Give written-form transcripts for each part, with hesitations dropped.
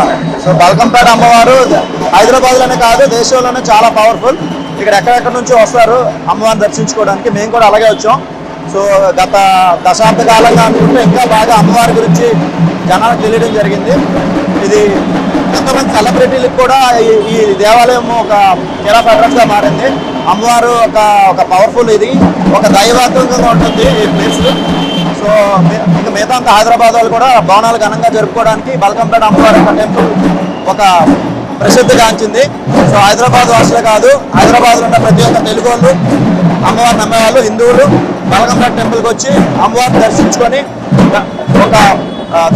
So Balkampet అమ్మవారు హైదరాబాద్ లోనే కాదు దేశంలోనే చాలా పవర్ఫుల్. ఇక్కడ ఎక్కడెక్కడ నుంచి వస్తారు అమ్మవారిని దర్శించుకోవడానికి. మేము కూడా అలాగే వచ్చాం. సో గత దశాబ్ద కాలంగా అనుకుంటే ఇంకా బాగా అమ్మవారి గురించి జనాలకు తెలియడం జరిగింది. ఇది ఎంతమంది సెలబ్రిటీలకు కూడా ఈ దేవాలయం ఒక కేరాఫ్ అడ్రస్ గా మారింది. అమ్మవారు ఒక పవర్ఫుల్, ఇది ఒక దైవాత్మకంగా ఉంటుంది ఈ ప్లేస్. సో ఇంకా మిగతా అంతా హైదరాబాద్ వాళ్ళు కూడా బోనాలు ఘనంగా జరుపుకోవడానికి బల్కంపేట అమ్మవారి టెంపుల్ ఒక ప్రసిద్ధిగాంచింది. సో హైదరాబాద్ వాసులే కాదు, హైదరాబాద్లో ఉన్న ప్రతి ఒక్క తెలుగు వాళ్ళు, అమ్మవారిని నమ్మేవాళ్ళు, హిందువులు బల్కంపేట టెంపుల్కి వచ్చి అమ్మవారిని దర్శించుకొని ఒక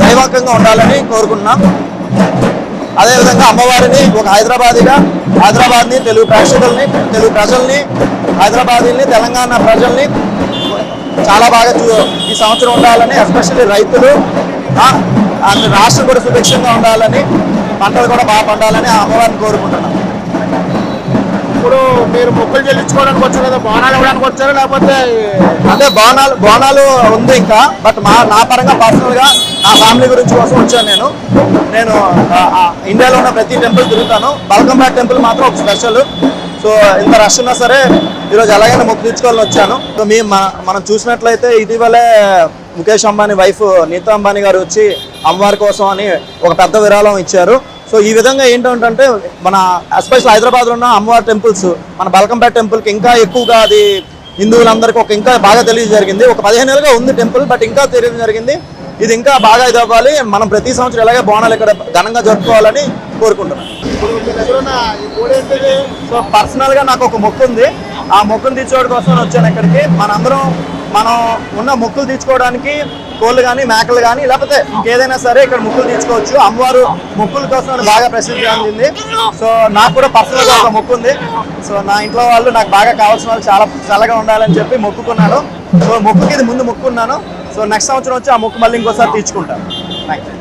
దైవాంకంగా ఉండాలని కోరుకుంటున్నాం. అదేవిధంగా అమ్మవారిని ఒక హైదరాబాద్ని, తెలుగు ప్రేక్షకుల్ని, తెలుగు ప్రజల్ని, హైదరాబాదీల్ని, తెలంగాణ ప్రజల్ని చాలా బాగా ఈ సంవత్సరం ఉండాలని, ఎస్పెషల్లీ రైతులు రాష్ట్రం కూడా సుభిక్షంగా ఉండాలని, పంటలు కూడా బాగా పండాలని ఆ అమ్మవారిని కోరుకుంటున్నాం. ఇప్పుడు మీరు మొక్కులు చెల్లించుకోవడానికి వచ్చారు కదా, బోనాలు ఇవ్వడానికి వచ్చారు లేకపోతే? అంటే బోనాలు ఉంది ఇంకా, బట్ నా పరంగా పర్సనల్గా నా ఫ్యామిలీ గురించి కోసం వచ్చాను. నేను ఇండియాలో ఉన్న ప్రతి టెంపుల్ తిరుగుతాను. బల్కంపేట టెంపుల్ మాత్రం ఒక స్పెషల్. సో ఇంత రష్ ఉన్నా సరే ఈరోజు ఎలాగైనా మొక్కు తీర్చుకోవాలని వచ్చాను. సో మనం చూసినట్లయితే ఇటీవలే ముఖేష్ అంబానీ వైఫ్ నీతా అంబానీ గారు వచ్చి అమ్మవారి కోసం అని ఒక పెద్ద విరాళం ఇచ్చారు. సో ఈ విధంగా ఏంటంటే మన ఎస్పెషల్ హైదరాబాద్లో ఉన్న అమ్మవారి టెంపుల్స్ మన బల్కంపేట టెంపుల్కి ఇంకా ఎక్కువగా అది హిందువులందరికీ ఇంకా బాగా తెలియదు జరిగింది. ఒక 15 ఏళ్ళుగా ఉంది టెంపుల్, బట్ ఇంకా తెలియదు జరిగింది. ఇది ఇంకా బాగా ఇది అవ్వాలి. మనం ప్రతి సంవత్సరం ఎలాగే బోనాలు ఇక్కడ ఘనంగా జరుపుకోవాలని కోరుకుంటున్నాం. సో పర్సనల్గా నాకు ఒక మొక్కు ఉంది. ఆ మొక్కును తీర్చుకోవడం కోసం వచ్చాను ఇక్కడికి. మనం ఉన్న మొక్కులు తీర్చుకోవడానికి కోళ్ళు కానీ, మేకలు కానీ, లేకపోతే ఇంకేదైనా సరే ఇక్కడ మొక్కులు తీర్చుకోవచ్చు. అమ్మవారు మొక్కుల కోసం బాగా ప్రసిద్ధి చెందింది. సో నాకు కూడా పర్సనల్గా ఒక మొక్కు ఉంది. సో నా ఇంట్లో వాళ్ళు నాకు బాగా కావాల్సిన వాళ్ళు చాలా చల్లగా ఉండాలని చెప్పి మొక్కుకున్నాను. సో మొక్కుకి ఇది ముందు మొక్కున్నాను. సో నెక్స్ట్ సంవత్సరం వచ్చి ఆ మొక్కు మళ్ళీ ఇంకోసారి తీర్చుకుంటాను. Thank you.